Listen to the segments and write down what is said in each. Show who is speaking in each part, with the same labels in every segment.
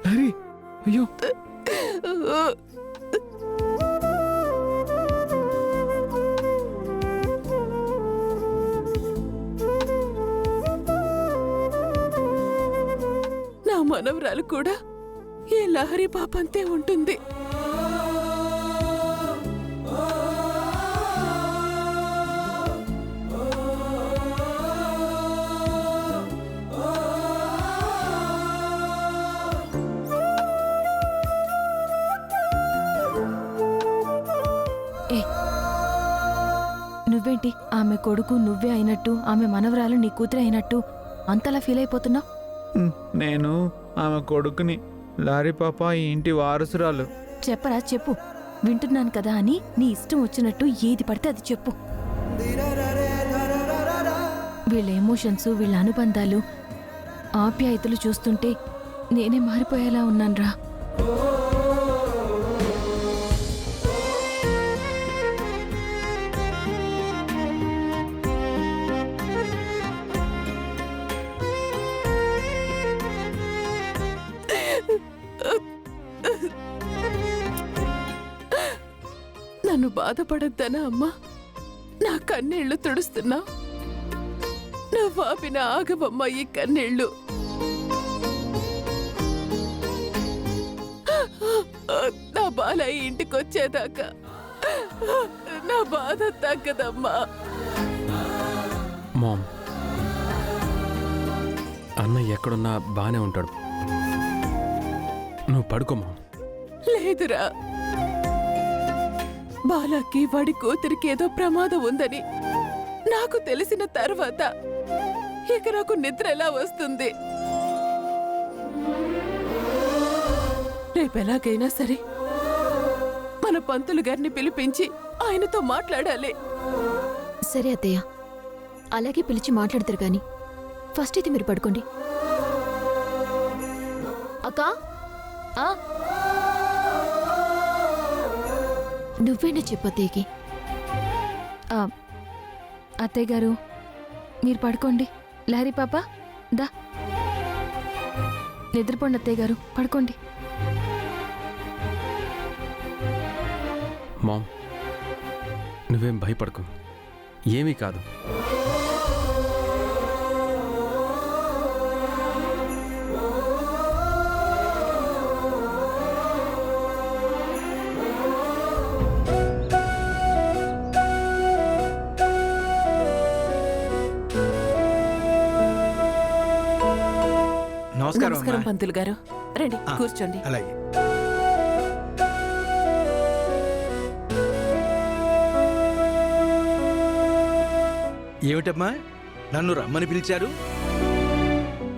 Speaker 1: హరి, అయ్యో
Speaker 2: నా మనవరాలు కూడా ఈ లహరి పాపంతే ఉంటుంది.
Speaker 3: నువ్వేంటి ఆమె కొడుకు నువ్వే అయినట్టు, ఆమె మనవరాలు నీ కూతురే అయినట్టు అంతలా ఫీల్ అయిపోతున్నావు?
Speaker 1: నేను ఆమె కొడుకుని. లారీ పాప ఈ ఇంటి వారసురాలు.
Speaker 3: చెప్పరా, చెప్పు. వింటున్నాను కదా అని నీ ఇష్టం వచ్చినట్టు ఏది పడితే అది చెప్పు. వీళ్ళ ఎమోషన్స్, వీళ్ళ అనుబంధాలు, ఆప్యాయతలు చూస్తుంటే నేనే మారిపోయేలా ఉన్నాన్రా.
Speaker 2: నన్ను బాధపడద్దనా అమ్మా? నా కన్నీళ్లు తుడుస్తున్నా. నా వాపిన ఆగవమ్మ ఈ కన్నీళ్లు. నా బాల ఇంటికొచ్చేదాకా నా బాధ తగ్గదమ్మా.
Speaker 4: మామ్, అన్న ఎక్కడున్నా బానే ఉంటాడు. నువ్వు పడుకో మామ్.
Speaker 2: లేదురా, బాలాకి వాడి కూతురికి ఏదో ప్రమాదం ఉందని నాకు తెలిసిన తర్వాత ఇక నాకు నిద్ర ఎలా వస్తుంది? రేపెలాగైనా సరే మన పంతులు గారిని పిలిపించి ఆయనతో మాట్లాడాలి.
Speaker 5: సరే అత్తయ్య, అలాగే పిలిచి మాట్లాడతారు గాని ఫస్ట్ అయితే మీరు పడుకోండి. అక్కా, నువ్వేనా చెప్పత్తయ్యకి?
Speaker 3: అత్తయ్య గారు మీరు పడుకోండి. లారీ పాప దా, నిద్రపోండి. అత్తయ్య గారు పడుకోండి.
Speaker 4: మామ్, నువ్వేం భయపడకు, ఏమీ కాదు.
Speaker 2: నమస్కారం పంతులు గారు. రండి కూర్చోండి.
Speaker 6: అలాగే. ఏమిటమ్మా నన్ను రమ్మని పిలిచారు?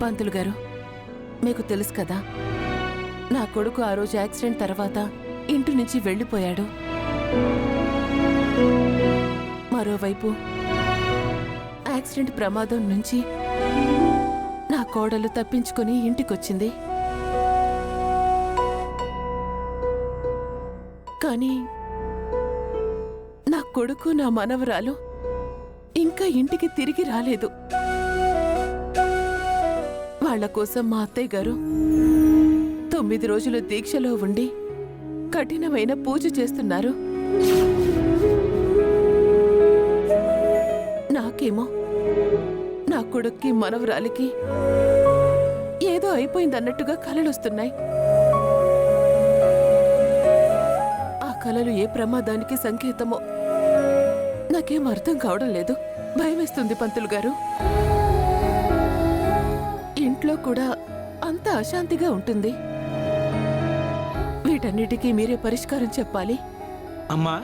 Speaker 2: పంతులు గారు, మీకు తెలుసు కదా, నా కొడుకు ఆ రోజు యాక్సిడెంట్ తర్వాత ఇంటి నుంచి వెళ్ళిపోయాడు. మరోవైపు యాక్సిడెంట్ ప్రమాదం నుంచి నా కోడలు తప్పించుకొని ఇంటికొచ్చింది. కానీ నా కొడుకు, నా మనవరాలు ఇంకా ఇంటికి తిరిగి రాలేదు. వాళ్ల కోసం మా అత్తయ్య గారు 9 రోజులు దీక్షలో ఉండి కఠినమైన పూజ చేస్తున్నారు. నాకేమో నా కొడుక్కి, మనవరాలికి ఏదో అయిపోయిందన్నట్టుగా కలలొస్తున్నాయి. ఆ కలలు ఏ ప్రమాదానికి సంకేతమో నాకేం అర్థం కావడం లేదు. భయమేస్తుంది పంతులు గారు. ఇంట్లో కూడా అంత అశాంతిగా ఉంటుంది. వీటన్నిటికీ మీరే పరిష్కారం చెప్పాలి.
Speaker 6: అమ్మా,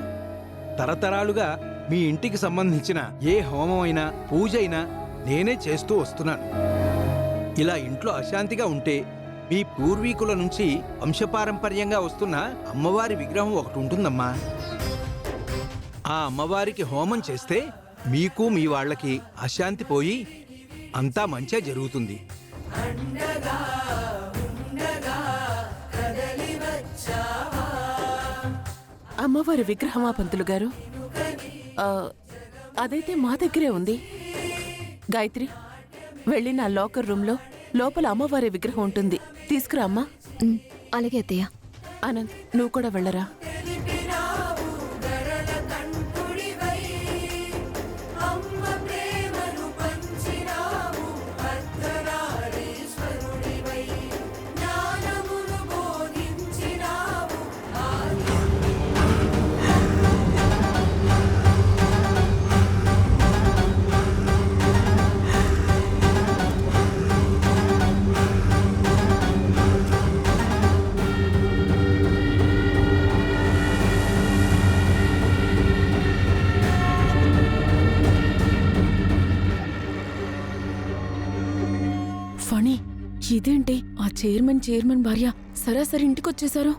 Speaker 6: తరతరాలుగా మీ ఇంటికి సంబంధించిన ఏ హోమం అయినా, పూజ అయినా నేనే చేస్తూ వస్తున్నాను. ఇలా ఇంట్లో అశాంతిగా ఉంటే మీ పూర్వీకుల నుంచి వంశపారంపర్యంగా వస్తున్న అమ్మవారి విగ్రహం ఒకటి ఉంటుందమ్మా. ఆ అమ్మవారికి హోమం చేస్తే మీకు, మీ వాళ్ళకి అశాంతి పోయి అంతా మంచిగా జరుగుతుంది.
Speaker 2: అమ్మవారి విగ్రహమా పంతులు గారు? అదైతే మా దగ్గరే ఉంది. గాయత్రి, వెళ్ళి నా లాకర్ రూమ్లో లోపల అమ్మవారి విగ్రహం ఉంటుంది, తీసుకురా అమ్మా.
Speaker 5: అలాగే అత్తయ్య.
Speaker 2: ఆనంద్, నువ్వు కూడా వెళ్ళరా. ఫణి, ఇదేంటి ఆ చైర్మన్ భార్య సరాసరి ఇంటికొచ్చేశారు?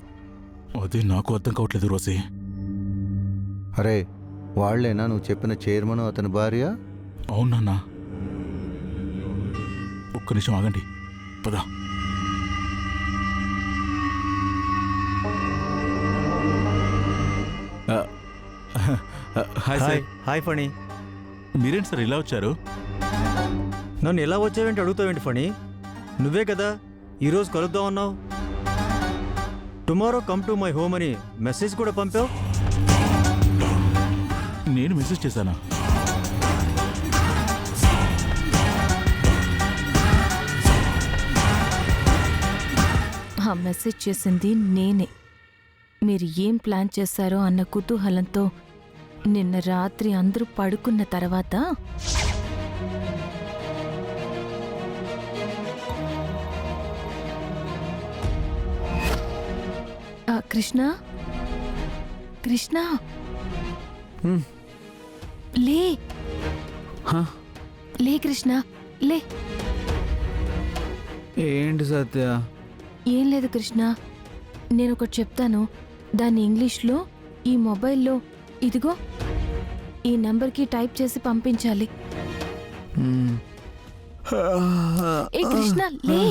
Speaker 7: అదే నాకు అర్థం కావట్లేదు రోజీ.
Speaker 8: అరే, వాళ్లేనా నువ్వు చెప్పిన చైర్మన్ అతని భార్య?
Speaker 7: అవునన్నా. ఒక్క నిమిషం ఆగండి, పదా. Hi sir.
Speaker 9: హాయ్ ఫణి.
Speaker 7: మీరేంటి సార్ ఇలా వచ్చారు?
Speaker 9: నన్ను ఎలా వచ్చావేంటి అడుగుతావేంటి ఫణి? నువ్వే కదా ఈరోజు కలుద్దాం అన్నావు. Tomorrow come to my home అని మెసేజ్ కూడా పంపావు.
Speaker 7: నేను మెసేజ్ చేశానా?
Speaker 3: ఆ మెసేజ్ చేసింది నేనే. మీరు ఏం ప్లాన్ చేశారో అన్న కుతూహలంతో నిన్న రాత్రి అందరూ పడుకున్న తర్వాత కృష్ణ, కృష్ణ, లే లే కృష్ణ, లే.
Speaker 1: ఏంటి సత్య?
Speaker 3: ఏం లేదు కృష్ణ, నేను ఒకటి చెప్తాను, దాన్ని ఇంగ్లీష్లో ఈ మొబైల్లో ఇదిగో ఈ నంబర్కి టైప్ చేసి పంపించాలి. ఏ కృష్ణ, లే.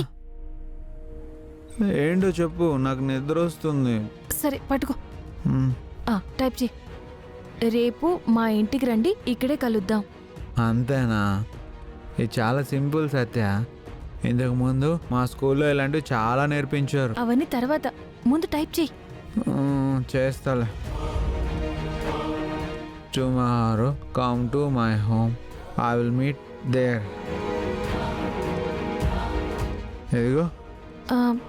Speaker 1: ఏంటో చెప్పు, నాకు నిద్ర వస్తుంది.
Speaker 3: సరే పట్టుకో. టైప్ చేయి. రేపు మా ఇంటికి రండి, ఇక్కడే కలుద్దాం.
Speaker 1: అంతేనా? ఇది చాలా సింపుల్ సత్య. ఇంతకు ముందు మా స్కూల్లో ఇలాంటివి చాలా నేర్పించారు.
Speaker 3: అవన్నీ తర్వాత, ముందు టైప్ చేయి.
Speaker 1: చేస్తాలే. Tomorrow come to my home, I will meet there. ఇదిగో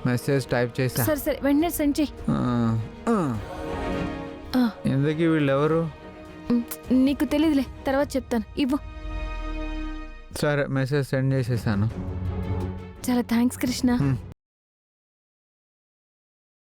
Speaker 1: మెసేజ్ టైప్ చేసా.
Speaker 3: సరే సరే, వెంటనే సెండ్ చెయ్యి.
Speaker 1: ఇందుకీ వీళ్ళెవరు?
Speaker 3: నీకు తెలీదులే, తర్వాత చెప్తాను, ఇవ్వు.
Speaker 1: సరే, మెసేజ్ సెండ్ చేసేసాను.
Speaker 3: చాలా థ్యాంక్స్ కృష్ణ.